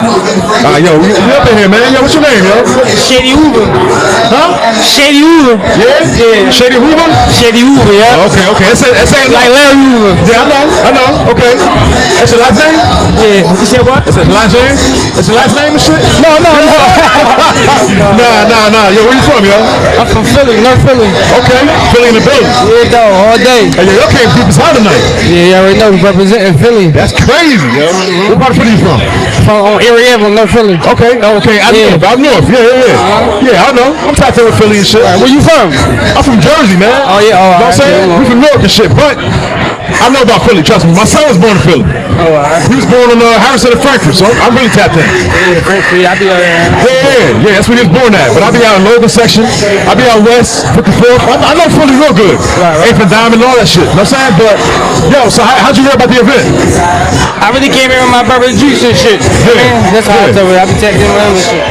Yo, we up in here, man. Yo, what's your name, yo? Shady Hoover. Huh? Shady Hoover. Yeah? Yeah. Shady Hoover? Shady Hoover, yeah. Okay, okay. It's Like Larry Hoover. Yeah, I know. Okay. That's your last name? Yeah. You said what? That's your last name? That's your last name and shit? No. Nah. Yo, where you from, yo? I'm from Philly, North Philly. Okay. Philly in the building. Yeah, though, all day. Hey, yo, y'all came deep as hell tonight. Yeah, you already know we representing Philly. That's crazy, yo. What part of Philly you from? From Erie, North Philly. Okay. Out north. Yeah, I know. I'm tapped in with Philly and shit. Where you from? I'm from Jersey, man. Oh, yeah. You know what I'm saying? We from New York and shit, but I know about Philly, trust me. My son was born in Philly. Oh, he was born in Harrison and Frankfurt, so I'm really tapped in. Yeah, Frankfurt, I be out there. Yeah, that's where he was born at. But I be out in Logan section. I be out west, 54th. I know Philly real good. Right. 8th and Diamond, all that shit. You know what I'm saying? But, yo, so how'd you hear about the event? I really came here with my brother Juice and shit. Yeah. That's how I tell you. I be tapped in with him and shit.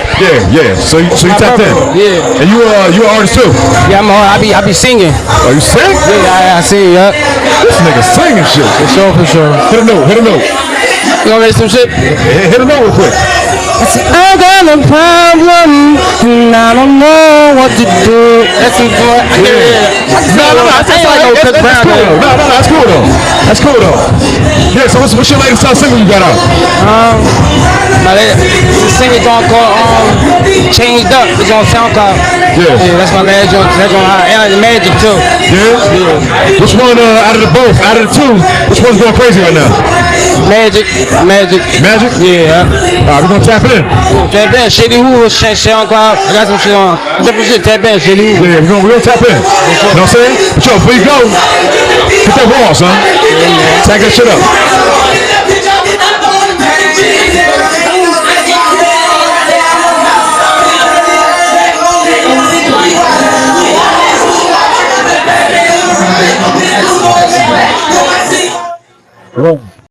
Yeah. So you tapped in? Yeah. And you an artist too? Yeah, I be singing. Oh, you sing? Yeah, I sing, yeah. This nigga singing shit. For sure. Hit a note. You wanna read some shit? Hit a note real quick. I got a problem and I don't know what to do. That's some boy. No. That's cool though. Yeah, so what's your latest single you got out? The single song called Changed Up. It's on SoundCloud. Yeah, that's my last joke. That's on the Magic too. Yeah? Which one out of the two, which one's going crazy right now? Magic? Yeah. Alright, we're gonna tap in. Tap in, Shady Hoover, SoundCloud. I got some shit on. Different shit, tap in, Shady Hoover. Yeah, we're gonna tap in. You know what I'm saying? But yo, before you go, hit that wall, son. Tag that shit up. Wrong.